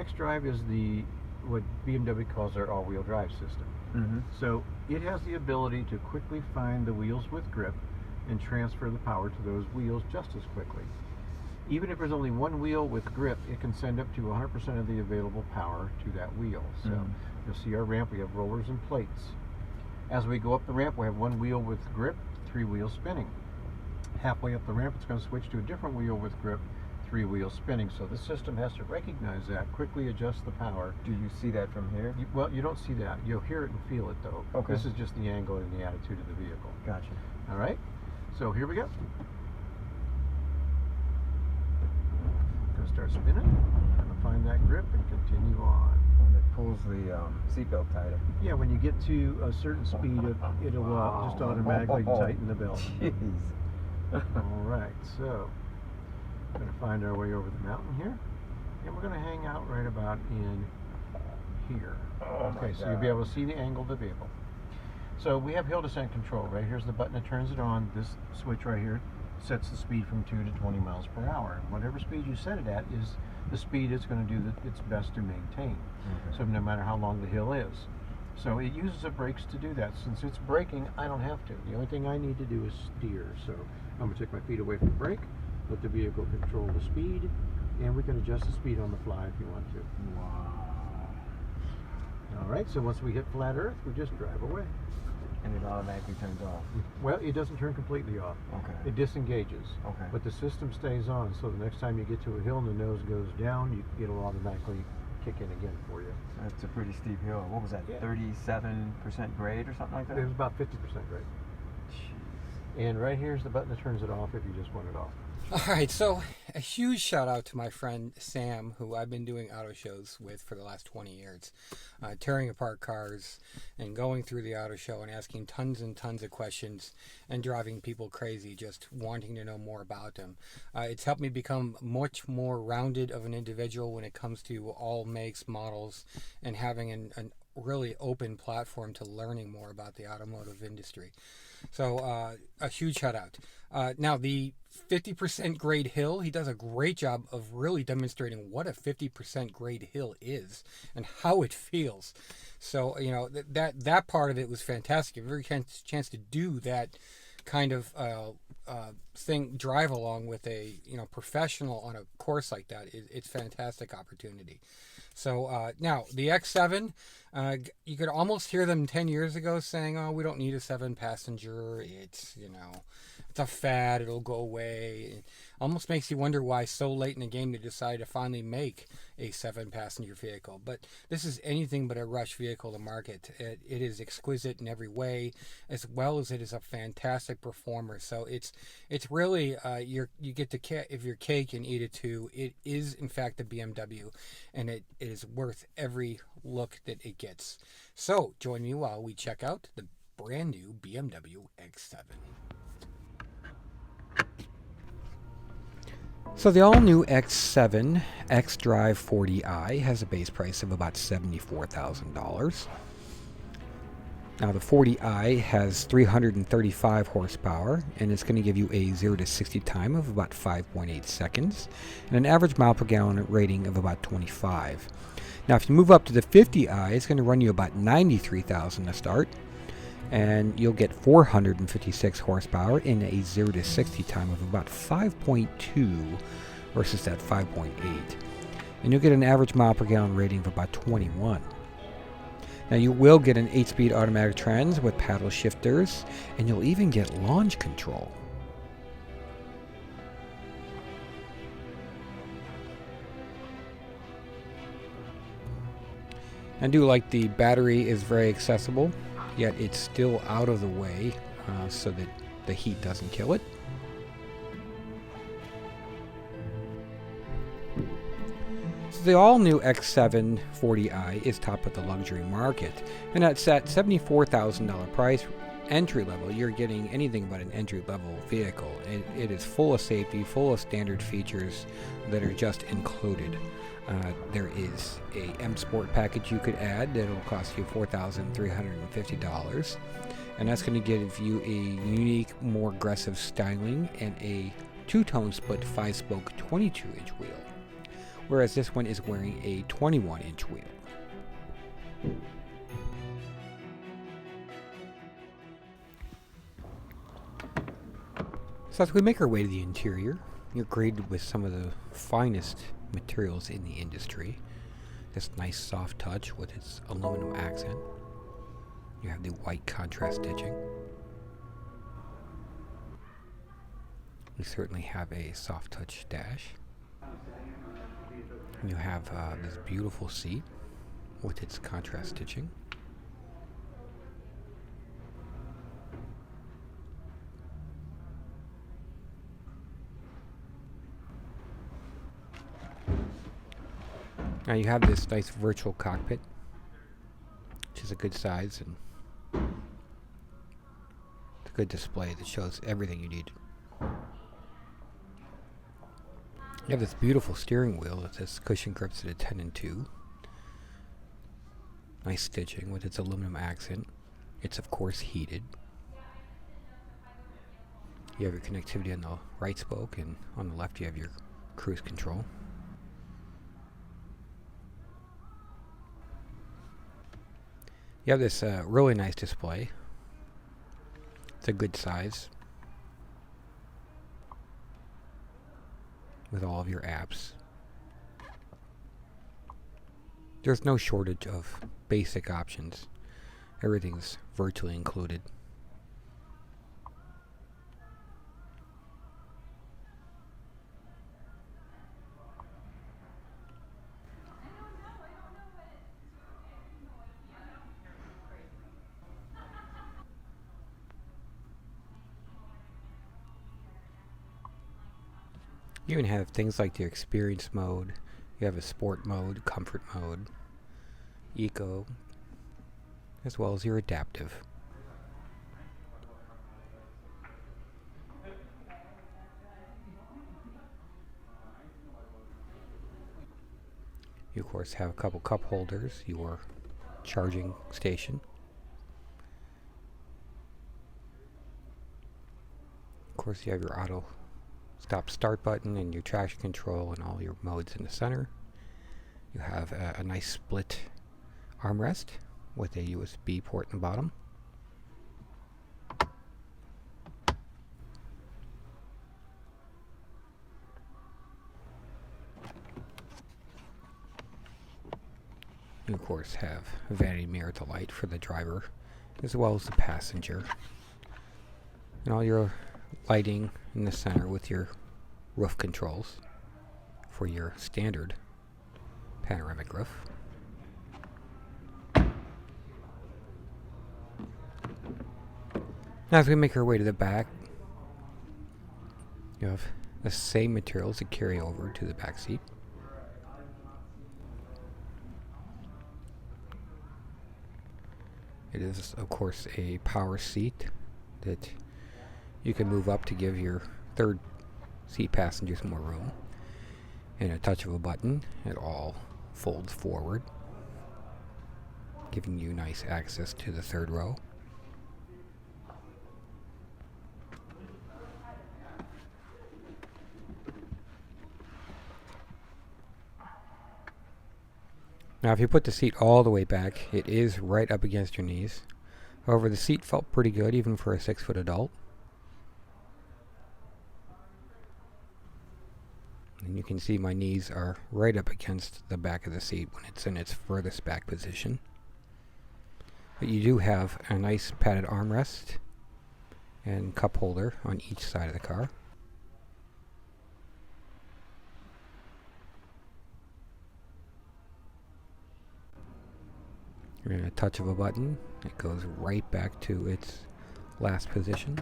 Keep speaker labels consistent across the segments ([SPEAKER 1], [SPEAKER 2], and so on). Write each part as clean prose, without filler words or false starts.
[SPEAKER 1] X-Drive is what BMW calls their all-wheel drive system. So it has the ability to quickly find the wheels with grip and transfer the power to those wheels just as quickly. Even if there's only one wheel with grip, it can send up to 100% of the available power to that wheel. So you'll see our ramp, we have rollers and plates. As we go up the ramp, we have one wheel with grip, 3 wheels spinning. Halfway up the ramp, it's going to switch to a different wheel with grip, 3 wheels spinning. So the system has to recognize that, quickly adjust the power.
[SPEAKER 2] Do you see that from here?
[SPEAKER 1] Well, you don't see that. You'll hear it and feel it though.
[SPEAKER 2] Okay.
[SPEAKER 1] This is just the angle and the attitude of the vehicle.
[SPEAKER 2] Gotcha.
[SPEAKER 1] All right, so here we go. Going to start spinning. Going to find that grip and continue on.
[SPEAKER 2] When it pulls the seatbelt tighter.
[SPEAKER 1] Yeah, when you get to a certain speed, it'll just automatically tighten the belt.
[SPEAKER 2] Jeez.
[SPEAKER 1] All right, so we're going to find our way over the mountain here, and we're going to hang out right about in here. Okay, so you'll be able to see the angle of the vehicle. So we have hill descent control. Right here's the button that turns it on. This switch right here sets the speed from 2 to 20 miles per hour. Whatever speed you set it at is the speed it's going to do its best to maintain. So no matter how long the hill is. So it uses the brakes to do that. Since it's braking, I don't have to. The only thing I need to do is steer. So I'm going to take my feet away from the brake, let the vehicle control the speed, and we can adjust the speed on the fly if you want to.
[SPEAKER 2] Wow.
[SPEAKER 1] All right, so once we hit flat earth, we just drive away.
[SPEAKER 2] And it automatically turns off.
[SPEAKER 1] Well, it doesn't turn completely off.
[SPEAKER 2] Okay.
[SPEAKER 1] It disengages.
[SPEAKER 2] Okay.
[SPEAKER 1] But the system stays on, so the next time you get to a hill and the nose goes down, it'll automatically kick in again for you.
[SPEAKER 2] That's a pretty steep hill. What was that,
[SPEAKER 1] Yeah.
[SPEAKER 2] 37% grade or something like that?
[SPEAKER 1] It was about 50% grade.
[SPEAKER 2] Jeez.
[SPEAKER 1] And right here's the button that turns it off if you just want it off.
[SPEAKER 3] All right, so a huge shout out to my friend Sam, who I've been doing auto shows with for the last 20 years, tearing apart cars and going through the auto show and asking tons and tons of questions and driving people crazy, just wanting to know more about them. It's helped me become much more rounded of an individual when it comes to all makes, models, and having an really open platform to learning more about the automotive industry. So a huge shout out. Now the 50% grade hill, he does a great job of really demonstrating what a 50% grade hill is and how it feels. So, you know, that part of it was fantastic. A very chance to do that kind of thing, drive along with a professional on a course like that. It's a fantastic opportunity. So now the X7, you could almost hear them 10 years ago saying, "Oh, we don't need a 7-passenger. It's it's a fad. It'll go away." It almost makes you wonder why so late in the game they decided to finally make a 7-passenger vehicle. But this is anything but a rush vehicle to market. It is exquisite in every way, as well as it is a fantastic performer. So it's really you get to if your cake and eat it too. It is in fact the BMW, and it is worth every look that it gets. So join me while we check out the brand new BMW X7. So the all-new X7 X-Drive 40i has a base price of about $74,000. Now the 40i has 335 horsepower, and it's going to give you a 0 to 60 time of about 5.8 seconds and an average mile per gallon rating of about 25. Now if you move up to the 50i, it's going to run you about 93,000 to start, and you'll get 456 horsepower in a 0 to 60 time of about 5.2 versus that 5.8. And you'll get an average mile per gallon rating of about 21. Now you will get an 8-speed automatic trans with paddle shifters, and you'll even get launch control. I do like the battery is very accessible, yet it's still out of the way so that the heat doesn't kill it. So the all-new X7 40i is top of the luxury market, and that's at $74,000 price. Entry level, you're getting anything but an entry level vehicle. It is full of safety, full of standard features that are just included. There is a M Sport package you could add that'll cost you $4,350, and that's going to give you a unique, more aggressive styling and a two-tone split 5-spoke 22-inch wheel. whereas this one is wearing a 21-inch wheel. So as we make our way to the interior, you're greeted with some of the finest materials in the industry. This nice soft touch with its aluminum accent. You have the white contrast stitching. You certainly have a soft touch dash. And you have this beautiful seat with its contrast stitching. Now you have this nice virtual cockpit, which is a good size and it's a good display that shows everything you need. You have this beautiful steering wheel that says cushion grips at a 10 and 2. Nice stitching with its aluminum accent. It's of course heated. You have your connectivity on the right spoke, and on the left you have your cruise control. You have this really nice display. It's a good size with all of your apps. There's no shortage of basic options. Everything's virtually included. You even have things like the experience mode. You have a sport mode, comfort mode, eco, as well as your adaptive. You of course have a couple cup holders, your charging station. Of course you have your auto stop start button and your traction control and all your modes in the center. You have a nice split armrest with a USB port in the bottom. You of course have a vanity mirror to light for the driver as well as the passenger. And all your lighting in the center with your roof controls for your standard panoramic roof. Now as we make our way to the back, you have the same materials that carry over to the back seat. It is of course a power seat that you can move up to give your third seat passengers more room. And a touch of a button, it all folds forward, giving you nice access to the third row. Now if you put the seat all the way back, it is right up against your knees. However, the seat felt pretty good even for a 6-foot adult. And you can see my knees are right up against the back of the seat when it's in its furthest back position. But you do have a nice padded armrest and cup holder on each side of the car. And a touch of a button, it goes right back to its last position.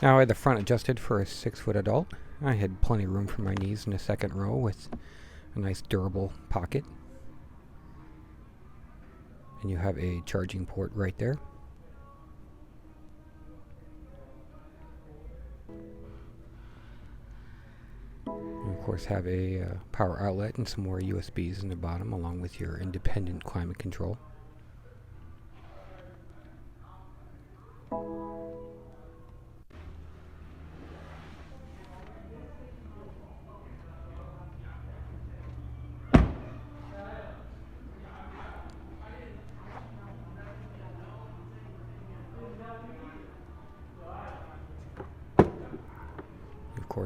[SPEAKER 3] Now I had the front adjusted for a 6-foot adult. I had plenty of room for my knees in the second row with a nice durable pocket. And you have a charging port right there. You of course have a power outlet and some more USBs in the bottom along with your independent climate control.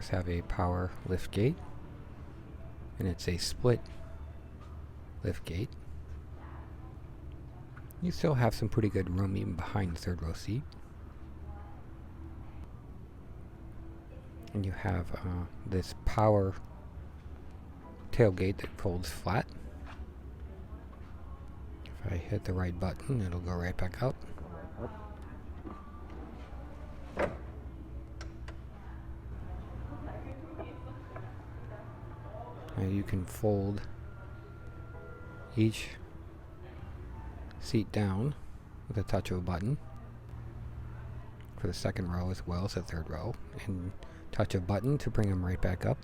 [SPEAKER 3] course have a power lift gate, and it's a split lift gate. You still have some pretty good room even behind the third row seat. And you have this power tailgate that folds flat. If I hit the right button, it'll go right back up. And you can fold each seat down with a touch of a button for the second row as well as the third row, and touch a button to bring them right back up.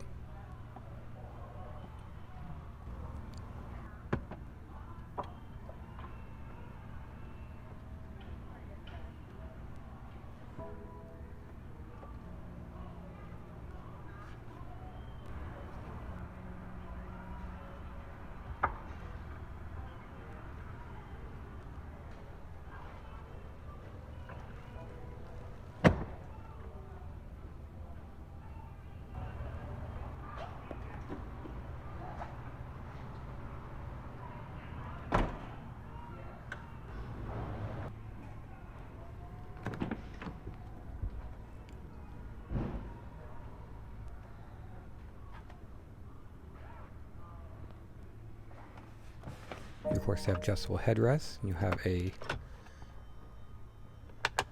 [SPEAKER 3] You of course have adjustable headrests. You have a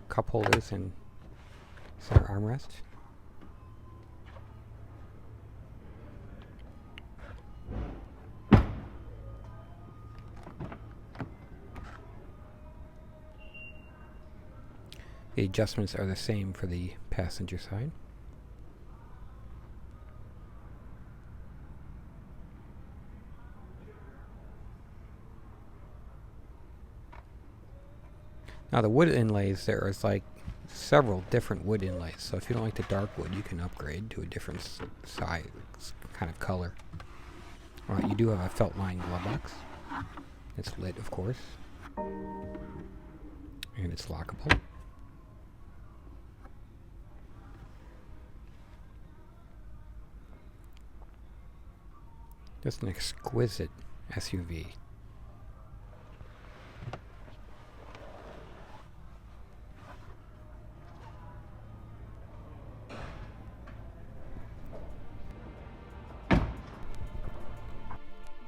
[SPEAKER 3] cup holders and center armrest. The adjustments are the same for the passenger side. Now the wood inlays, there is like several different wood inlays. So if you don't like the dark wood, you can upgrade to a different size kind of color. Alright, you do have a felt line glove box. It's lit, of course. And it's lockable. Just an exquisite SUV.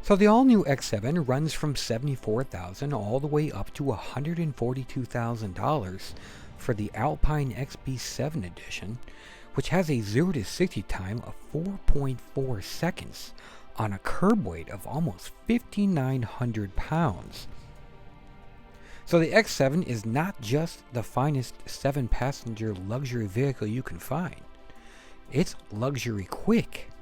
[SPEAKER 3] So the all-new X7 runs from $74,000 all the way up to $142,000 for the Alpine XB7 edition, which has a 0 to 60 time of 4.4 seconds on a curb weight of almost 5,900 pounds. So the X7 is not just the finest 7-passenger luxury vehicle you can find. It's luxury quick.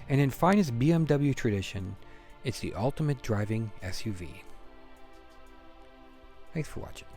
[SPEAKER 3] And in finest BMW tradition, it's the ultimate driving SUV. Thanks for watching.